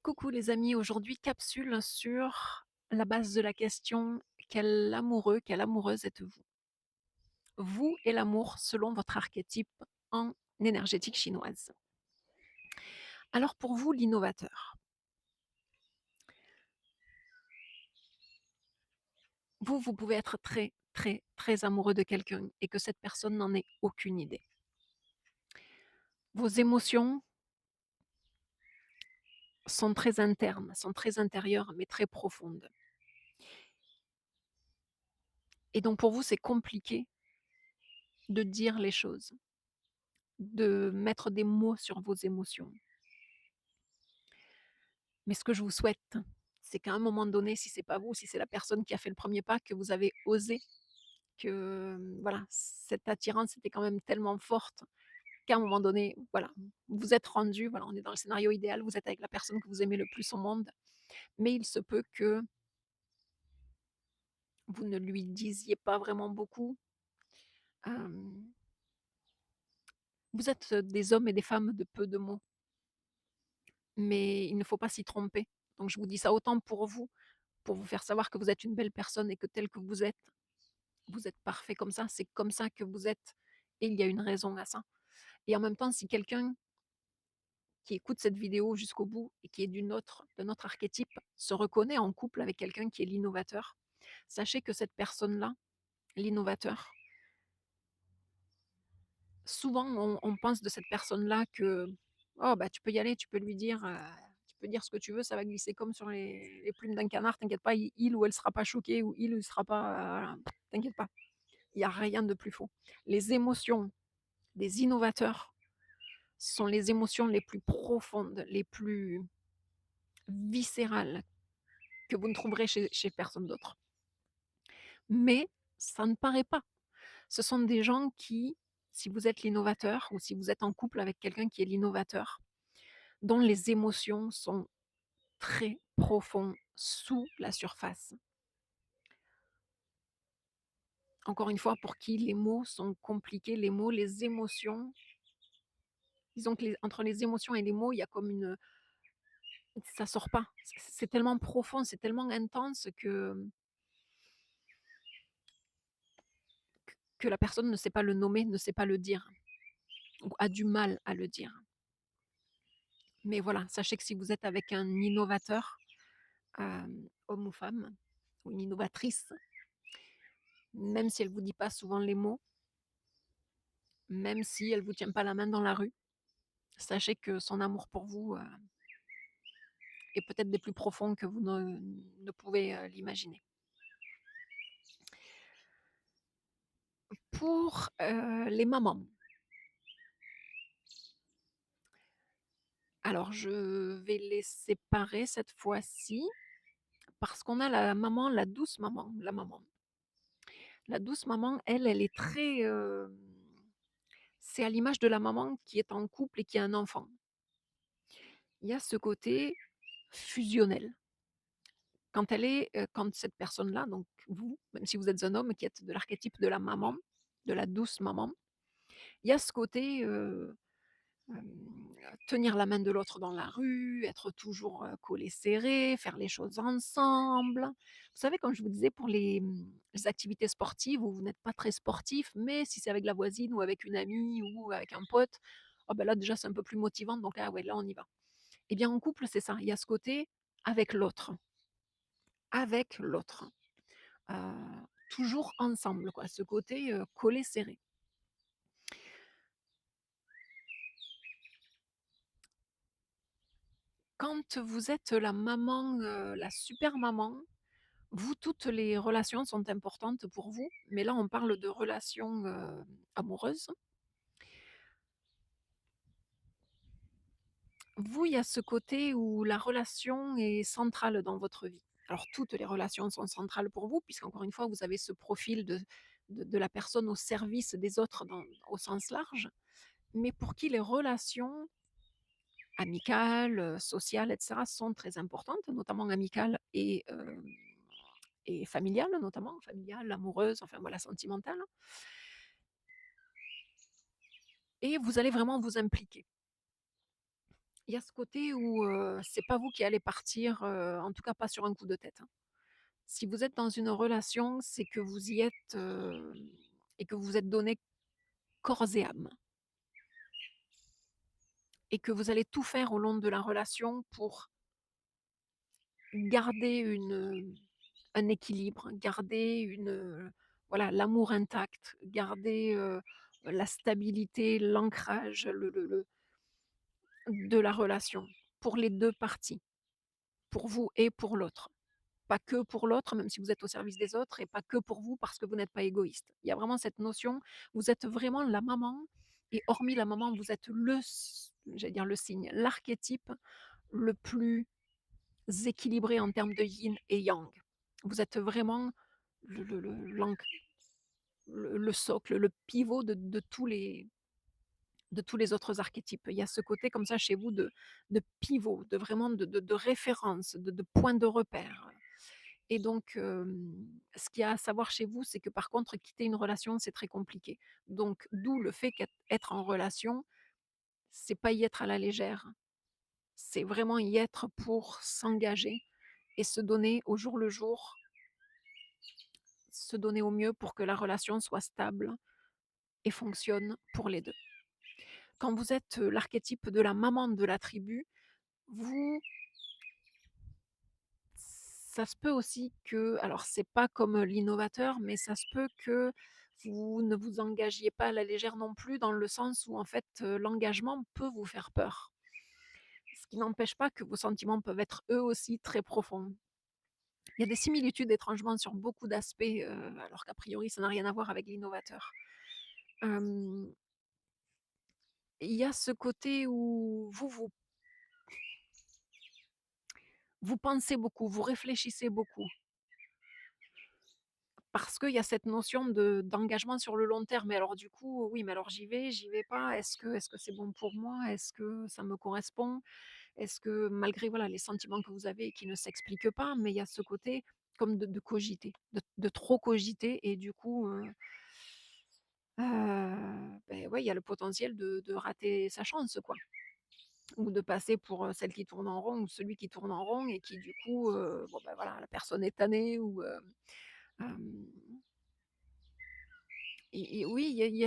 Coucou les amis, aujourd'hui capsule sur la base de la question: quel amoureux, quelle amoureuse êtes-vous? Vous et l'amour selon votre archétype en énergétique chinoise. Alors pour vous, l'innovateur, vous pouvez être très, très, très amoureux de quelqu'un et que cette personne n'en ait aucune idée. Vos émotions sont très internes, sont très intérieures, mais très profondes. Et donc pour vous, c'est compliqué de dire les choses, de mettre des mots sur vos émotions. Mais ce que je vous souhaite, c'est qu'à un moment donné, si c'est pas vous, si c'est la personne qui a fait le premier pas, que vous avez osé, que, voilà, cette attirance était quand même tellement forte qu'à un moment donné, voilà, vous êtes rendu, voilà, on est dans le scénario idéal, vous êtes avec la personne que vous aimez le plus au monde, mais il se peut que vous ne lui disiez pas vraiment beaucoup. Hem, vous êtes des hommes et des femmes de peu de mots, mais il ne faut pas s'y tromper. Donc je vous dis ça autant pour vous faire savoir que vous êtes une belle personne et que tel que vous êtes parfait comme ça, c'est comme ça que vous êtes et il y a une raison à ça. Et en même temps, si quelqu'un qui écoute cette vidéo jusqu'au bout et qui est d'un autre archétype se reconnaît en couple avec quelqu'un qui est l'innovateur, sachez que cette personne-là, l'innovateur, souvent on pense de cette personne-là que oh bah tu peux y aller, tu peux dire ce que tu veux, ça va glisser comme sur les plumes d'un canard, t'inquiète pas, il ou elle sera pas choqué ou il sera pas, voilà, t'inquiète pas, il n'y a rien de plus faux. Les émotions des innovateurs sont les émotions les plus profondes, les plus viscérales que vous ne trouverez chez personne d'autre. Mais ça ne paraît pas. Ce sont des gens qui, si vous êtes l'innovateur ou si vous êtes en couple avec quelqu'un qui est l'innovateur, dont les émotions sont très profondes sous la surface. Encore une fois, pour qui les mots sont compliqués, les mots, les émotions, disons que entre les émotions et les mots, il y a comme une, ça sort pas. C'est tellement profond, c'est tellement intense que la personne ne sait pas le nommer, ne sait pas le dire, ou a du mal à le dire. Mais voilà, sachez que si vous êtes avec un innovateur, homme ou femme, ou une innovatrice, même si elle vous dit pas souvent les mots, même si elle vous tient pas la main dans la rue, sachez que son amour pour vous, est peut-être des plus profonds que vous ne pouvez, l'imaginer. Pour, les mamans, alors je vais les séparer cette fois-ci. Parce qu'on a la maman, la douce maman, la maman. La douce maman, elle est très, c'est à l'image de la maman qui est en couple et qui a un enfant. Il y a ce côté fusionnel. Quand cette personne-là, donc vous, même si vous êtes un homme qui êtes de l'archétype de la maman, de la douce maman, il y a ce côté, tenir la main de l'autre dans la rue, être toujours, collés serrés, faire les choses ensemble. Vous savez, comme je vous disais pour les activités sportives où vous n'êtes pas très sportif, mais si c'est avec la voisine ou avec une amie ou avec un pote, oh ben là déjà c'est un peu plus motivant donc ah ouais, là on y va. Eh bien en couple, c'est ça, il y a ce côté avec l'autre, avec l'autre, heu, toujours ensemble quoi, ce côté, collé serré. Quand vous êtes la maman, la super maman, vous, toutes les relations sont importantes pour vous, mais là, on parle de relations, amoureuses. Vous, il y a ce côté où la relation est centrale dans votre vie. Alors toutes les relations sont centrales pour vous, puisqu'encore une fois, vous avez ce profil de la personne au service des autres au sens large, mais pour qui les relations amicales, sociales et cetera sont très importantes, notamment amicales et familiales notamment, familiales, amoureuses, enfin voilà, sentimentales. Et vous allez vraiment vous impliquer. Il y a ce côté où, c'est pas vous qui allez partir, en tout cas pas sur un coup de tête, hein. Si vous êtes dans une relation, c'est que vous y êtes, et que vous vous êtes donné corps et âme et que vous allez tout faire au long de la relation pour garder un équilibre, garder voilà, l'amour intact, garder, la stabilité, l'ancrage, le de la relation pour les 2 parties, pour vous et pour l'autre. Pas que pour l'autre, même si vous êtes au service des autres et pas que pour vous parce que vous n'êtes pas égoïste. Il y a vraiment cette notion, vous êtes vraiment la maman et hormis la maman, vous êtes j'allais dire le signe, l'archétype le plus équilibré en termes de yin et yang. Vous êtes vraiment l'anc le socle, le pivot de tous les autres archétypes. Il y a ce côté comme ça chez vous de pivot, de vraiment de référence, de point de repère. Et donc, ce qu'il y a à savoir chez vous, c'est que par contre, quitter une relation, c'est très compliqué. Donc, d'où le fait qu'être en relation, c'est pas y être à la légère. C'est vraiment y être pour s'engager et se donner au jour le jour, se donner au mieux pour que la relation soit stable et fonctionne pour les 2. Quand vous êtes, l'archétype de la maman de la tribu, vous ça se peut aussi que alors c'est pas comme, l'innovateur, mais ça se peut que vous ne vous engagiez pas à la légère non plus, dans le sens où en fait, l'engagement peut vous faire peur. Ce qui n'empêche pas que vos sentiments peuvent être eux aussi très profonds. Il y a des similitudes étrangement sur beaucoup d'aspects, alors qu'a priori ça n'a rien à voir avec l'innovateur. Hem, il y a ce côté où vous pensez beaucoup, vous réfléchissez beaucoup. Parce qu'il y a cette notion d'engagement sur le long terme. Mais alors du coup, oui, mais alors j'y vais pas? Est-ce que c'est bon pour moi? Est-ce que ça me correspond? Est-ce que malgré, voilà, les sentiments que vous avez et qui ne s'expliquent pas, mais il y a ce côté comme de cogiter, de trop cogiter et du coup, ouais, il y a le potentiel de rater sa chance, quoi. Ou de passer pour, celle qui tourne en rond ou celui qui tourne en rond et qui du coup, bon, bah, voilà, la personne est tannée ou, hem et oui, il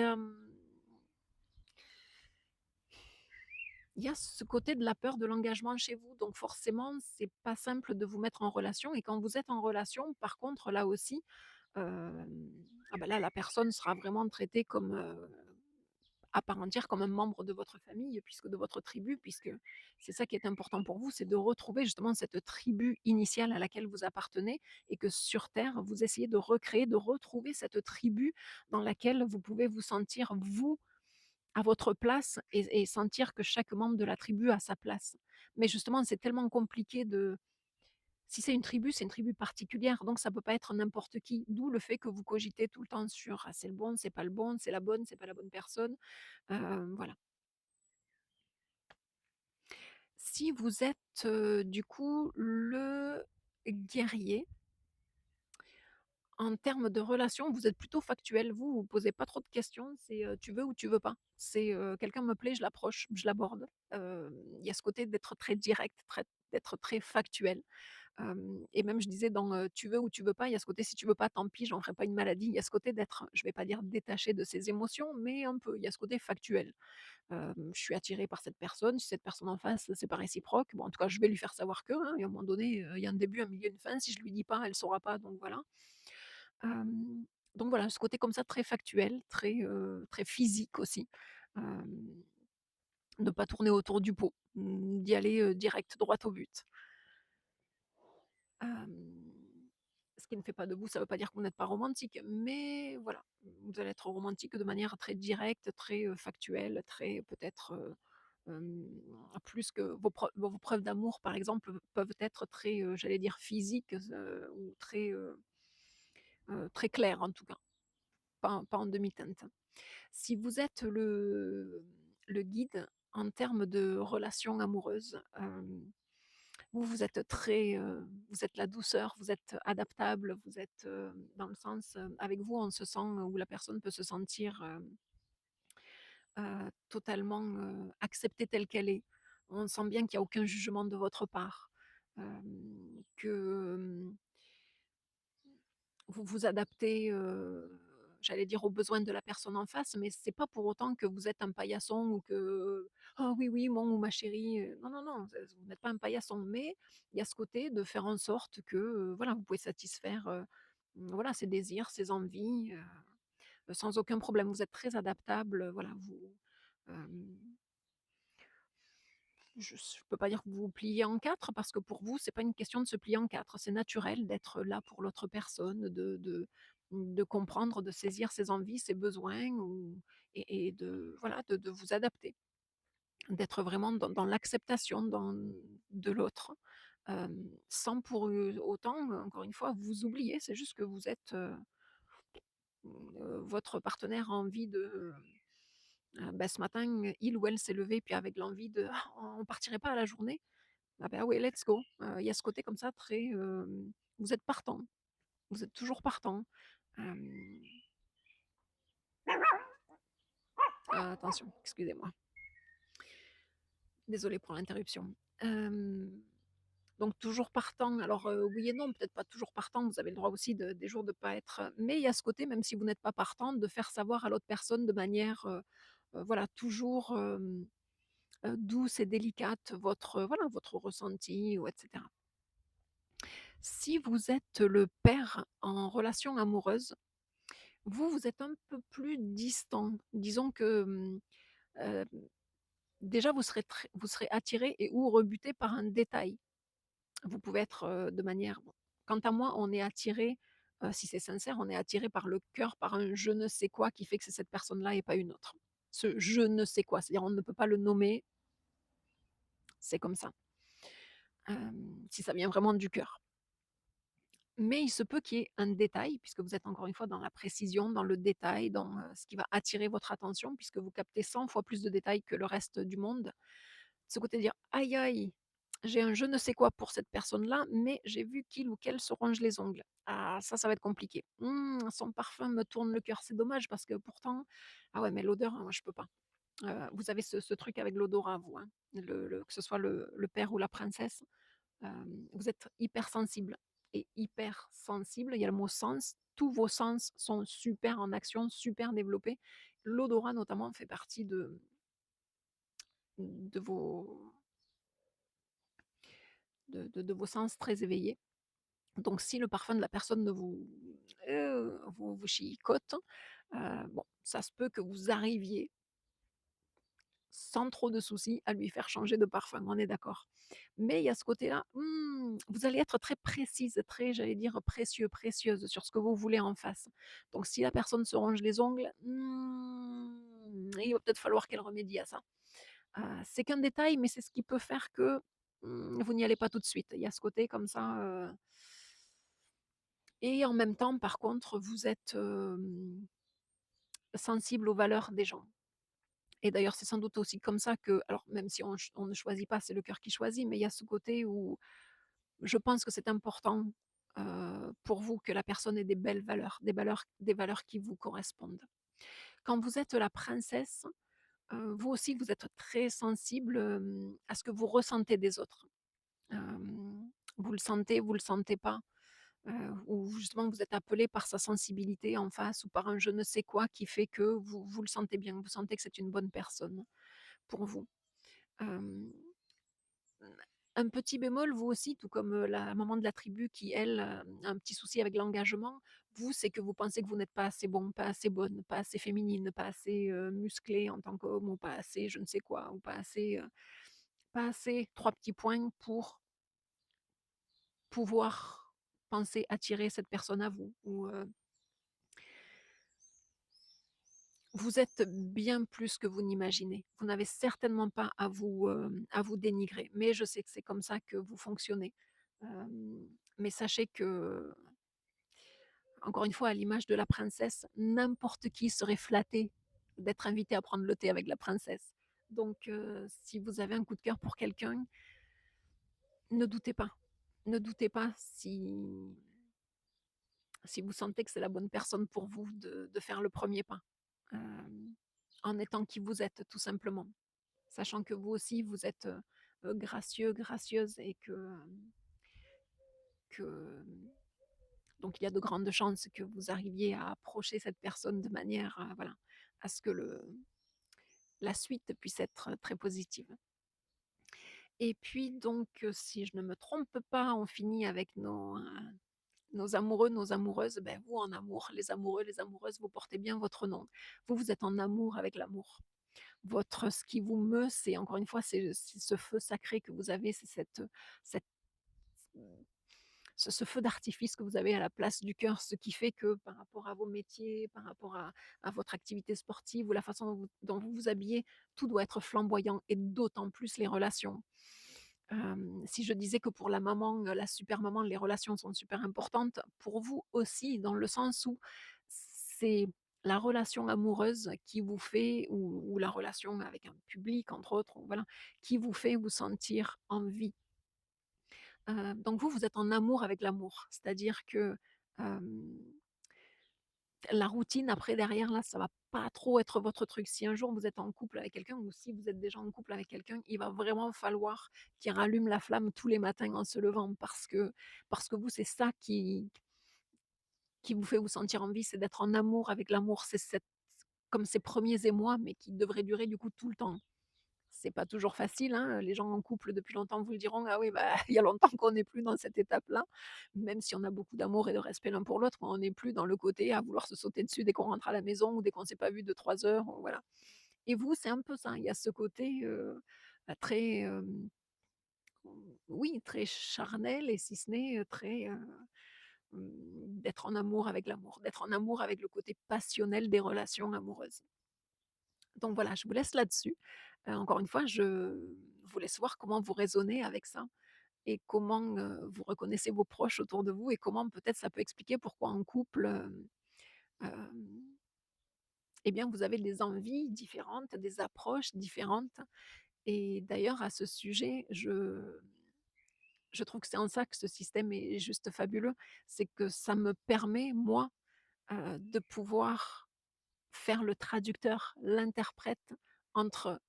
y a ce côté de la peur de l'engagement chez vous, donc forcément, c'est pas simple de vous mettre en relation et quand vous êtes en relation, par contre, là aussi, ah bah, là, la personne sera vraiment traitée comme, à part entière, comme un membre de votre famille, puisque de votre tribu, puisque c'est ça qui est important pour vous, c'est de retrouver justement cette tribu initiale à laquelle vous appartenez et que sur terre, vous essayez de recréer, de retrouver cette tribu dans laquelle vous pouvez vous sentir, vous, à votre place et sentir que chaque membre de la tribu a sa place. Mais justement, c'est tellement compliqué de si c'est une tribu particulière, donc ça peut pas être n'importe qui. D'où le fait que vous cogitez tout le temps sur: «Ah, c'est le bon, c'est pas le bon, c'est la bonne, c'est pas la bonne personne». Voilà. Si vous êtes, du coup, le guerrier, en termes de relation, vous êtes plutôt factuel. Vous posez pas trop de questions, c'est, tu veux ou tu veux pas. C'est, quelqu'un me plaît, je l'approche, je l'aborde. Il y a ce côté d'être très direct, d'être très factuel. Et même je disais dans, «Tu veux ou tu veux pas», il y a ce côté «Si tu veux pas, tant pis, j'en ferai pas une maladie». Il y a ce côté d'être, je vais pas dire détaché de ses émotions, mais un peu. Il y a ce côté factuel. Je suis attirée par cette personne, si cette personne en face, c'est pas réciproque, bon, en tout cas, je vais lui faire savoir que, hein, et à un moment donné, il y a un début, un milieu, une fin. Si je lui dis pas, elle saura pas, donc voilà. Hem, donc voilà, ce côté comme ça très factuel, très physique aussi. Hem, ne pas tourner autour du pot, d'y aller, direct, droit au but. Hem, ce qui ne fait pas de vous, ça ne veut pas dire que vous n'êtes pas romantique, mais voilà, vous allez être romantique de manière très directe, très, factuelle, très peut-être, hem, plus que vos preuves d'amour, par exemple, peuvent être très, j'allais dire physiques, ou très, très claires en tout cas, pas en demi-teinte. Si vous êtes le guide en termes de relations amoureuses, vous êtes très, vous êtes la douceur, vous êtes adaptable, vous êtes, dans le sens, avec vous, on se sent ou la personne peut se sentir, totalement, acceptée telle qu'elle est. On sent bien qu'il y a aucun jugement de votre part, que, vous vous adaptez, j'allais dire aux besoins de la personne en face, mais c'est pas pour autant que vous êtes un paillasson ou que: «Oh oui, oui, mon ou ma chérie», non, non, non, vous n'êtes pas un paillasson, mais il y a ce côté de faire en sorte que, voilà, vous pouvez satisfaire, voilà, ses désirs, ses envies, sans aucun problème. Vous êtes très adaptable, voilà, hem je ne peux pas dire que vous vous pliez en 4 parce que pour vous, c'est pas une question de se plier en 4. C'est naturel d'être là pour l'autre personne, de comprendre, de saisir ses envies, ses besoins ou et de voilà, de vous adapter. D'être vraiment dans l'acceptation de l'autre, sans pour, autant, encore une fois, vous oublier. C'est juste que vous êtes, votre partenaire a envie de, bah, ce matin, il ou elle s'est levé puis avec l'envie de: «Ah, on partirait pas à la journée?» Ah bah, ouais, let's go. Il y a ce côté comme ça très, vous êtes partant, vous êtes toujours partant. Hem, attention, excusez-moi. Désolée pour l'interruption. Hem, donc toujours partant, alors, oui et non, peut-être pas toujours partant, vous avez le droit aussi de des jours de pas être, mais il y a ce côté, même si vous n'êtes pas partant, de faire savoir à l'autre personne de manière, voilà, toujours, douce et délicate votre, voilà, votre ressenti ou et cetera. Si vous êtes le père en relation amoureuse, vous, vous êtes un peu plus distant. Disons que, heu, déjà vous serez attiré et ou rebuté par un détail. Vous pouvez être, de manière bon, quant à moi, on est attiré, si c'est sincère, on est attiré par le cœur, par un je ne sais quoi qui fait que c'est cette personne-là et pas une autre. Ce je ne sais quoi, c'est-à-dire on ne peut pas le nommer, c'est comme ça. Si ça vient vraiment du cœur. Mais il se peut qu'il y ait un détail, puisque vous êtes encore une fois dans la précision, dans le détail, dans, ce qui va attirer votre attention, puisque vous captez 100 fois plus de détails que le reste du monde. Ce côté de dire: «Aïe aïe, j'ai un je ne sais quoi pour cette personne-là, mais j'ai vu qu'il ou qu'elle se ronge les ongles. Ah ça va être compliqué. Mmh, son parfum me tourne le cœur, c'est dommage parce que pourtant» ah ouais, mais l'odeur, moi je peux pas. Vous avez ce truc avec l'odorat vous, hein? Que ce soit le père ou la princesse. Vous êtes hypersensible et hypersensible, il y a le mot sens, tous vos sens sont super en action, super développés. L'odorat notamment fait partie de vos de vos sens très éveillés. Donc si le parfum de la personne ne vous chicote, bon, ça se peut que vous arriviez sans trop de soucis à lui faire changer de parfum, on est d'accord. Mais il y a ce côté-là, vous allez être très précise, très, j'allais dire, précieuse sur ce que vous voulez en face. Donc si la personne se ronge les ongles, il va peut-être falloir qu'elle remédie à ça. C'est qu'un détail, mais c'est ce qui peut faire que, vous n'y allez pas tout de suite. Il y a ce côté comme ça, et en même temps, par contre, vous êtes, sensible aux valeurs des gens. Et d'ailleurs, c'est sans doute aussi comme ça que alors même si on ne choisit pas, c'est le cœur qui choisit, mais il y a ce côté où je pense que c'est important, pour vous que la personne ait des valeurs qui vous correspondent. Quand vous êtes la princesse, vous aussi vous êtes très sensible, à ce que vous ressentez des autres. Vous le sentez pas, ou justement vous êtes appelé par sa sensibilité en face ou par un je ne sais quoi qui fait que vous le sentez bien, vous sentez que c'est une bonne personne pour vous. Hem, un petit bémol, vous aussi, tout comme, la maman de la tribu qui elle, a un petit souci avec l'engagement, vous, c'est que vous pensez que vous n'êtes pas assez bon, pas assez bonne, pas assez féminine, pas assez, musclée en tant qu'homme ou pas assez je ne sais quoi ou pas assez 3 petits points pour pouvoir penser attirer cette personne à vous ou, vous êtes bien plus que vous n'imaginez. Vous n'avez certainement pas à vous dénigrer, mais je sais que c'est comme ça que vous fonctionnez. Mais sachez que, encore une fois, à l'image de la princesse, n'importe qui serait flatté d'être invité à prendre le thé avec la princesse. Donc, si vous avez un coup de cœur pour quelqu'un, ne doutez pas. Ne doutez pas si vous sentez que c'est la bonne personne pour vous de faire le premier pas, hem, en étant qui vous êtes, tout simplement. Sachant que vous aussi vous êtes, gracieux, gracieuse et que donc il y a de grandes chances que vous arriviez à approcher cette personne de manière, voilà, à ce que le la suite puisse être très positive. Et puis donc, si je ne me trompe pas, on finit avec nos amoureux, nos amoureuses. Ben, vous en amour, les amoureux, les amoureuses, vous portez bien votre nom. Vous, vous êtes en amour avec l'amour. Votre ce qui vous meut, c'est encore une fois, c'est ce feu sacré que vous avez, c'est cette ce feu d'artifice que vous avez à la place du cœur, ce qui fait que par rapport à vos métiers, par rapport à votre activité sportive ou la façon dont vous vous habillez, tout doit être flamboyant et d'autant plus les relations. Si je disais que pour la maman, la super maman, les relations sont super importantes, pour vous aussi, dans le sens où c'est la relation amoureuse qui vous fait ou la relation avec un public entre autres, ou voilà, qui vous fait vous sentir en vie. Donc vous, vous êtes en amour avec l'amour. C'est-à-dire que, hem, la routine après derrière là, ça va pas trop être votre truc. Si un jour vous êtes en couple avec quelqu'un ou si vous êtes déjà en couple avec quelqu'un, il va vraiment falloir qu'il rallume la flamme tous les matins en se levant parce que vous, c'est ça qui vous fait vous sentir en vie, c'est d'être en amour avec l'amour. C'est cette comme ces premiers émois, mais qui devraient durer du coup tout le temps. C'est pas toujours facile, hein, les gens en couple depuis longtemps vous le diront: «Ah oui, bah, il y a longtemps qu'on n'est plus dans cette étape-là». Même si on a beaucoup d'amour et de respect l'un pour l'autre, on n'est plus dans le côté à vouloir se sauter dessus dès qu'on rentre à la maison ou dès qu'on s'est pas vu 2-3 heures, ou voilà. Et vous, c'est un peu ça, il y a ce côté, très, oui, très charnel et si ce n'est, très, d'être en amour avec l'amour, d'être en amour avec le côté passionnel des relations amoureuses. Donc voilà, je vous laisse là-dessus. Encore une fois, je vous laisse voir comment vous raisonnez avec ça et comment, vous reconnaissez vos proches autour de vous et comment peut-être ça peut expliquer pourquoi en couple, hem, eh bien, vous avez des envies différentes, des approches différentes. Et d'ailleurs à ce sujet, je trouve que c'est en ça que ce système est juste fabuleux. C'est que ça me permet, moi, de pouvoir faire le traducteur, l'interprète entre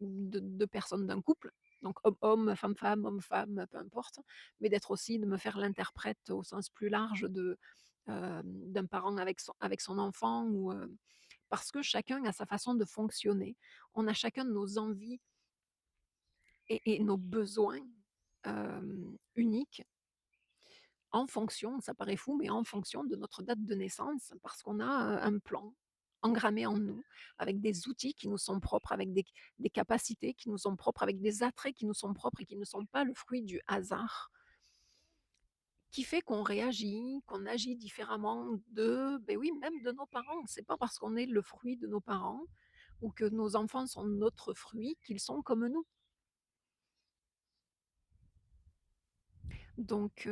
2 personnes d'un couple, donc homme-homme, femme-femme, homme-femme, peu importe, mais d'être aussi de me faire l'interprète au sens plus large d'un parent avec son enfant ou, parce que chacun a sa façon de fonctionner. On a chacun nos envies et nos besoins, uniques en fonction, ça paraît fou, mais en fonction de notre date de naissance, parce qu'on a, un plan engrammé en nous, avec des outils qui nous sont propres, avec des capacités qui nous sont propres, avec des attraits qui nous sont propres et qui ne sont pas le fruit du hasard, qui fait qu'on réagit, qu'on agit différemment beh, oui, même de nos parents. C'est pas parce qu'on est le fruit de nos parents ou que nos enfants sont notre fruit qu'ils sont comme nous. Donc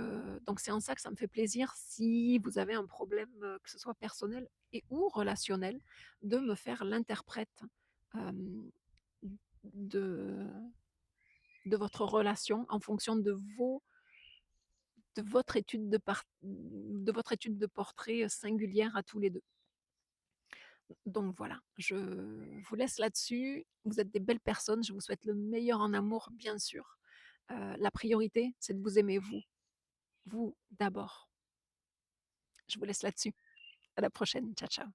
c'est en ça que ça me fait plaisir si vous avez un problème, que ce soit personnel et ou relationnel, de me faire l'interprète, hem, de de votre relation en fonction de votre étude de votre étude de portrait, singulière à tous les 2. Donc voilà, je vous laisse là-dessus. Vous êtes des belles personnes, je vous souhaite le meilleur en amour, bien sûr. La priorité, c'est de vous aimer vous, vous d'abord. Je vous laisse là-dessus. À la prochaine. Ciao, ciao.